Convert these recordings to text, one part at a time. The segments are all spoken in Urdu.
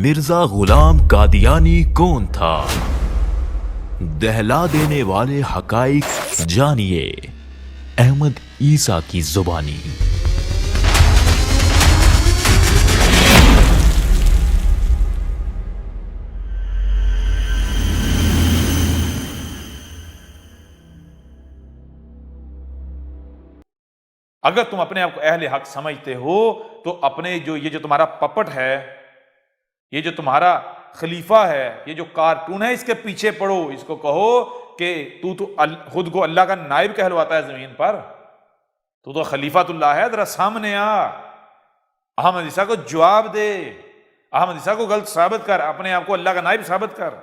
مرزا غلام قادیانی کون تھا؟ دہلا دینے والے حقائق جانیے احمد عیسیٰ کی زبانی۔ اگر تم اپنے آپ کو اہل حق سمجھتے ہو تو اپنے یہ جو تمہارا پپٹ ہے، یہ جو تمہارا خلیفہ ہے، یہ جو کارٹون ہے، اس کے پیچھے پڑو، اس کو کہو کہ تو خود کو اللہ کا نائب کہلواتا ہے زمین پر، تو خلیفۃ اللہ ہے، ذرا سامنے آ، احمد عیسیٰ کو جواب دے، احمد عیسیٰ کو غلط ثابت کر، اپنے آپ کو اللہ کا نائب ثابت کر۔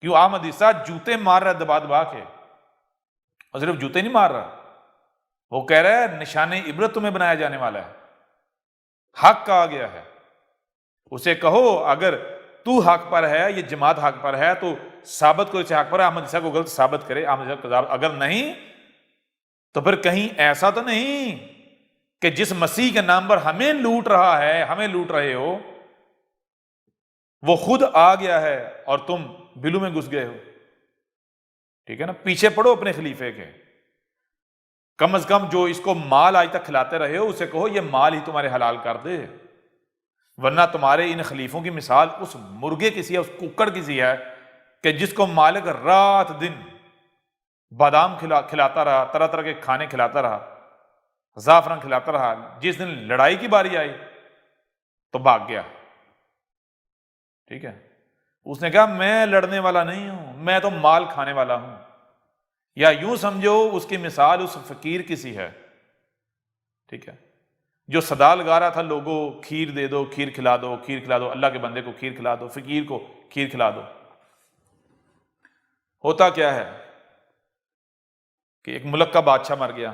کیوں احمد عیسیٰ جوتے مار رہا ہے دبا دبا کے، اور صرف جوتے نہیں مار رہا، وہ کہہ رہا ہے نشان عبرت تمہیں بنایا جانے والا ہے، حق کہا گیا ہے۔ اسے کہو اگر تو حق پر ہے، یہ جماعت حق پر ہے، تو ثابت کرو اسے حق پر ہے، احمد عیسیٰ کو غلط ثابت کرے، احمد عیسیٰ کو اگر نہیں تو پھر کہیں ایسا تو نہیں کہ جس مسیح کے نام پر ہمیں لوٹ رہا ہے، ہمیں لوٹ رہے ہو، وہ خود آ گیا ہے اور تم بلو میں گھس گئے ہو۔ ٹھیک ہے نا، پیچھے پڑو اپنے خلیفے کے، کم از کم جو اس کو مال آج تک کھلاتے رہے ہو اسے کہو یہ مال ہی تمہارے حلال کر دے، ورنہ تمہارے ان خلیفوں کی مثال اس مرغے کی سی ہے، اس ککڑ کی سی ہے کہ جس کو مالک رات دن بادام کھلاتا رہا، طرح طرح کے کھانے کھلاتا رہا، زعفران کھلاتا رہا، جس دن لڑائی کی باری آئی تو بھاگ گیا۔ ٹھیک ہے، اس نے کہا میں لڑنے والا نہیں ہوں، میں تو مال کھانے والا ہوں۔ یا یوں سمجھو اس کی مثال اس فقیر کی سی ہے، ٹھیک ہے، جو صدا لگا رہا تھا لوگوں کھیر دے دو، کھیر کھلا دو، کھیر کھلا دو، اللہ کے بندے کو کھیر کھلا دو، فقیر کو کھیر کھلا دو۔ ہوتا کیا ہے کہ ایک ملک کا بادشاہ مر گیا،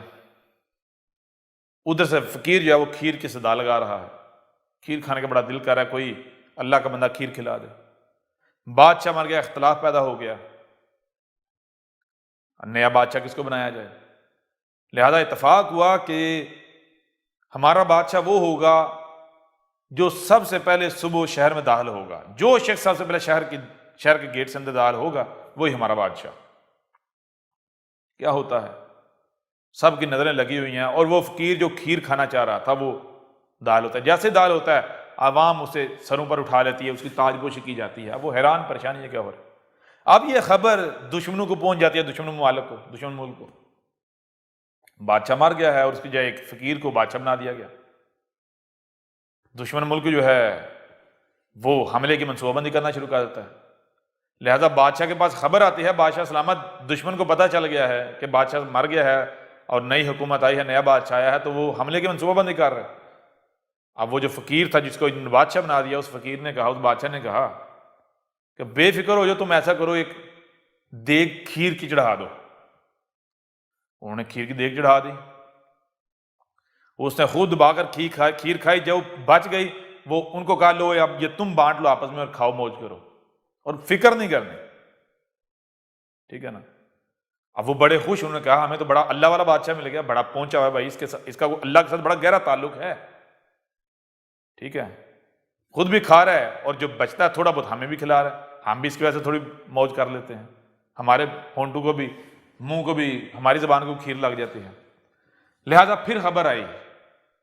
ادھر سے فقیر جو ہے وہ کھیر کی صدا لگا رہا ہے، کھیر کھانے کا بڑا دل کر رہا ہے، کوئی اللہ کا بندہ کھیر کھلا دے۔ بادشاہ مر گیا، اختلاف پیدا ہو گیا، نیا بادشاہ کس کو بنایا جائے؟ لہذا اتفاق ہوا کہ ہمارا بادشاہ وہ ہوگا جو سب سے پہلے صبح شہر میں داخل ہوگا، جو شخص سب سے پہلے شہر کے گیٹ سے اندر داخل ہوگا وہی ہمارا بادشاہ۔ کیا ہوتا ہے، سب کی نظریں لگی ہوئی ہیں، اور وہ فقیر جو کھیر کھانا چاہ رہا تھا وہ داخل ہوتا ہے۔ جیسے داخل ہوتا ہے عوام اسے سروں پر اٹھا لیتی ہے، اس کی تاج پوشی کی جاتی ہے، وہ حیران پریشان ہے کیا ہو رہا ہے۔ اب یہ خبر دشمنوں کو پہنچ جاتی ہے، دشمن ممالک کو، دشمن ملک کو، بادشاہ مر گیا ہے اور اس کی جگہ ایک فقیر کو بادشاہ بنا دیا گیا۔ دشمن ملک جو ہے وہ حملے کی منصوبہ بندی کرنا شروع کر دیتا ہے، لہذا بادشاہ کے پاس خبر آتی ہے، بادشاہ سلامت، دشمن کو پتہ چل گیا ہے کہ بادشاہ مر گیا ہے اور نئی حکومت آئی ہے، نیا بادشاہ آیا ہے، تو وہ حملے کی منصوبہ بندی کر رہے ہیں۔ اب وہ جو فقیر تھا جس کو بادشاہ بنا دیا، اس فقیر نے کہا، اس بادشاہ نے کہا کہ بے فکر ہو جو، تم ایسا کرو ایک دیگ کھیر کی چڑھا دو۔ انہوں نے کھیر کی دیگ چڑھا دی، اس نے خود دبا کر کھیر کھائی، جب بچ گئی وہ ان کو کہا لو اب یہ تم بانٹ لو آپس میں اور کھاؤ موج کرو، اور فکر نہیں کرنی۔ ٹھیک ہے نا، اب وہ بڑے خوش، انہوں نے کہا ہمیں تو بڑا اللہ والا بادشاہ مل گیا، بڑا پہنچا ہوا ہے بھائی، اس کا اللہ کے ساتھ بڑا گہرا تعلق ہے۔ ٹھیک ہے، خود بھی کھا رہا ہے اور جو بچتا ہے تھوڑا بہت ہمیں بھی کھلا رہا ہے، ہم بھی اس کی وجہ سے تھوڑی موج کر لیتے ہیں، ہمارے ہونٹوں کو بھی، منہ کو بھی، ہماری زبان کو کھیر لگ جاتی ہے۔ لہذا پھر خبر آئی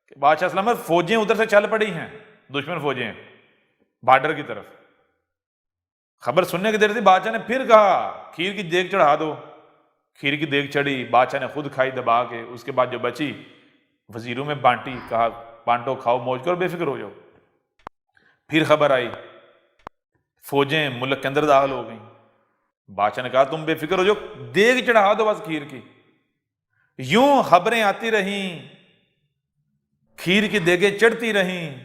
کہ بادشاہ سلامت فوجیں ادھر سے چل پڑی ہیں، دشمن فوجیں بارڈر کی طرف۔ خبر سننے کی دیر تھی، بادشاہ نے پھر کہا کھیر کی دیگ چڑھا دو۔ کھیر کی دیگ چڑھی، بادشاہ نے خود کھائی دبا کے، اس کے بعد جو بچی وزیروں میں بانٹی، کہا بانٹو، کھاؤ موج کرو، بے فکر ہو جاؤ۔ پھر خبر آئی فوجیں ملک کے اندر داخل ہو گئیں، بادشاہ نے کہا تم بے فکر ہو جاؤ، دیگ چڑھا دو بس کھیر کی۔ یوں خبریں آتی رہیں، کھیر کی دیگیں چڑھتی رہیں،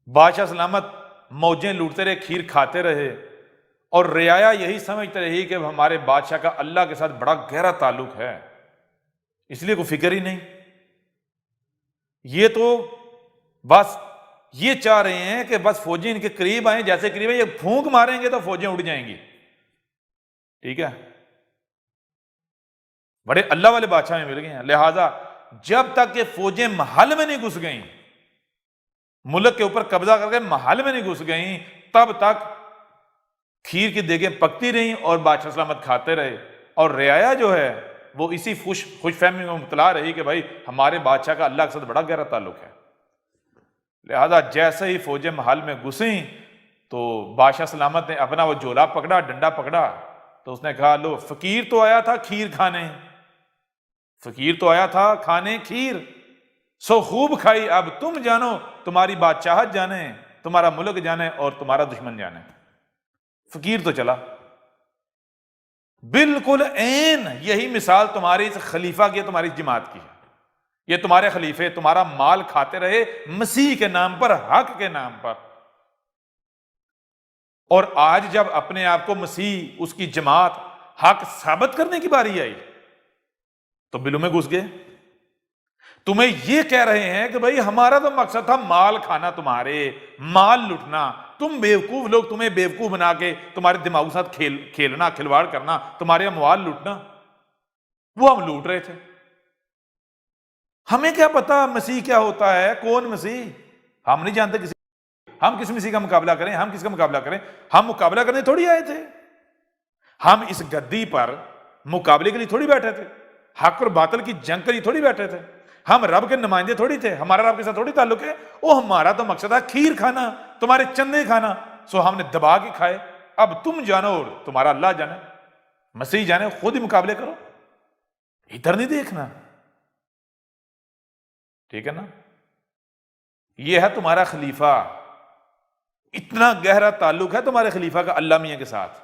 بادشاہ سلامت موجیں لوٹتے رہے، کھیر کھاتے رہے، اور رعایا یہی سمجھتے رہی کہ ہمارے بادشاہ کا اللہ کے ساتھ بڑا گہرا تعلق ہے، اس لیے کوئی فکر ہی نہیں۔ یہ تو بس یہ چاہ رہے ہیں کہ بس فوجیں ان کے قریب آئیں، جیسے قریب آئیں یہ پھونک ماریں گے تو فوجیں اڑ جائیں گی۔ ٹھیک ہے، بڑے اللہ والے بادشاہ میں مل گئے ہیں، لہذا جب تک کہ فوجیں محل میں نہیں گھس گئیں ملک کے اوپر قبضہ کر کے محل میں نہیں گھس گئیں، تب تک کھیر کی دیگیں پکتی رہیں اور بادشاہ سلامت کھاتے رہے، اور رعایا جو ہے وہ اسی خوش فہمی میں مبتلا رہی کہ بھائی ہمارے بادشاہ کا اللہ کے ساتھ بڑا گہرا تعلق ہے۔ لہذا جیسے ہی فوجیں محل میں گھسیں تو بادشاہ سلامت نے اپنا وہ جولا پکڑا، ڈنڈا پکڑا، تو اس نے کہا لو فقیر تو آیا تھا کھیر کھانے، فقیر تو آیا تھا کھانے کھیر، سو خوب کھائی، اب تم جانو، تمہاری بادشاہت جانے، تمہارا ملک جانے اور تمہارا دشمن جانے۔ فقیر تو چلا۔ بالکل عین یہی مثال تمہاری اس خلیفہ کی، تمہاری جماعت کی ہے۔ یہ تمہارے خلیفے تمہارا مال کھاتے رہے مسیح کے نام پر، حق کے نام پر، اور آج جب اپنے آپ کو مسیح، اس کی جماعت حق ثابت کرنے کی باری آئی تو بلوں میں گھس گئے۔ تمہیں یہ کہہ رہے ہیں کہ بھائی ہمارا تو مقصد تھا مال کھانا، تمہارے مال لٹنا، تم بیوقوف لوگ، تمہیں بیوقوف بنا کے تمہارے دماغ کے ساتھ کھیلنا، کھلواڑ کرنا، تمہارے اموال لوٹنا، وہ ہم لوٹ رہے تھے۔ ہمیں کیا پتا مسیح کیا ہوتا ہے، کون مسیح، ہم نہیں جانتے کسی، ہم کس مسیح کا مقابلہ کریں، ہم کس کا مقابلہ کریں، ہم مقابلہ کرنے تھوڑی آئے تھے، ہم اس گدی پر مقابلے کے لیے تھوڑی بیٹھے تھے، حق اور باطل کی جنگ کے لیے تھوڑی بیٹھے تھے، ہم رب کے نمائندے تھوڑی تھے، ہمارا رب کے ساتھ تھوڑی تعلق ہے، وہ ہمارا تو مقصد ہے کھیر کھانا، تمہارے چندے کھانا، سو ہم نے دبا کے کھائے، اب تم جانو اور تمہارا اللہ جانے، مسیح جانے، خود ہی مقابلے کرو، ادھر نہیں دیکھنا، ٹھیک ہے نا؟ یہ ہے تمہارا خلیفہ، اتنا گہرا تعلق ہے تمہارے خلیفہ کا اللہ میاں کے ساتھ،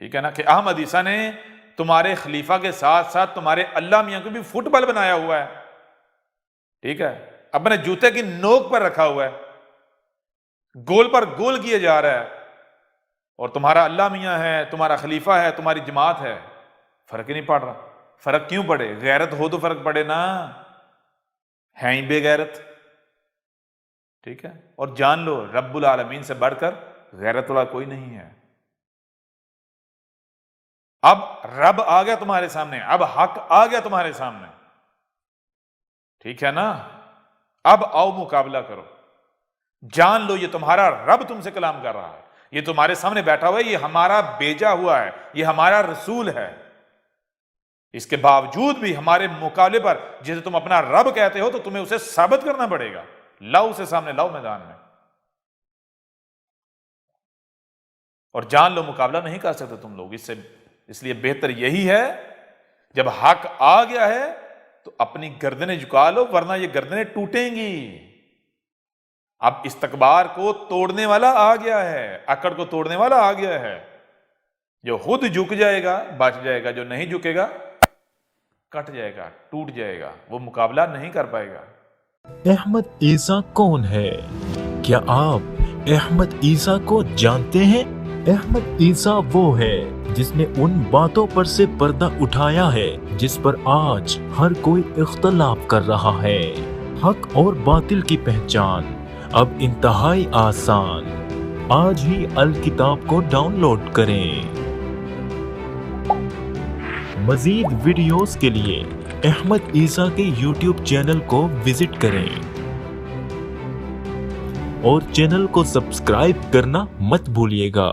ٹھیک ہے نا، کہ احمد عیسیٰ نے تمہارے خلیفہ کے ساتھ ساتھ تمہارے اللہ میاں کو بھی فٹ بال بنایا ہوا ہے، ٹھیک ہے، اپنے جوتے کی نوک پر رکھا ہوا ہے، گول پر گول کیے جا رہا ہے، اور تمہارا اللہ میاں ہے، تمہارا خلیفہ ہے، تمہاری جماعت ہے، فرق ہی نہیں پڑ رہا۔ فرق کیوں پڑے؟ غیرت ہو تو فرق پڑے نا، ہے ہی بے غیرت، ٹھیک ہے، اور جان لو رب العالمین سے بڑھ کر غیرت والا کوئی نہیں ہے۔ اب رب آ گیا تمہارے سامنے، اب حق آ گیا تمہارے سامنے، ٹھیک ہے نا، اب آؤ مقابلہ کرو، جان لو یہ تمہارا رب تم سے کلام کر رہا ہے، یہ تمہارے سامنے بیٹھا ہوا ہے، یہ ہمارا بھیجا ہوا ہے، یہ ہمارا رسول ہے، اس کے باوجود بھی ہمارے مقابلے پر جسے تم اپنا رب کہتے ہو تو تمہیں اسے ثابت کرنا پڑے گا، لاؤ اسے سامنے، لاؤ میدان میں، اور جان لو مقابلہ نہیں کر سکتے تم لوگ، اس لیے بہتر یہی ہے جب حق آ گیا ہے تو اپنی گردنیں جھکا لو، ورنہ یہ گردنیں ٹوٹیں گی۔ اب استکبار کو توڑنے والا آ گیا ہے، اکڑ کو توڑنے والا آ گیا ہے، جو خود جھک جائے گا بچ جائے گا، جو نہیں جھکے گا کٹ جائے گا، ٹوٹ جائے گا، وہ مقابلہ نہیں کر پائے گا۔ احمد عیسیٰ کون ہے؟ کیا آپ احمد عیسیٰ کو جانتے ہیں؟ احمد عیسیٰ وہ ہے جس نے ان باتوں پر سے پردہ اٹھایا ہے جس پر آج ہر کوئی اختلاف کر رہا ہے۔ حق اور باطل کی پہچان اب انتہائی آسان، آج ہی الکتاب کو ڈاؤن لوڈ کریں۔ مزید ویڈیوز کے لیے احمد عیسیٰ کے یوٹیوب چینل کو وزٹ کریں اور چینل کو سبسکرائب کرنا مت بھولیے گا۔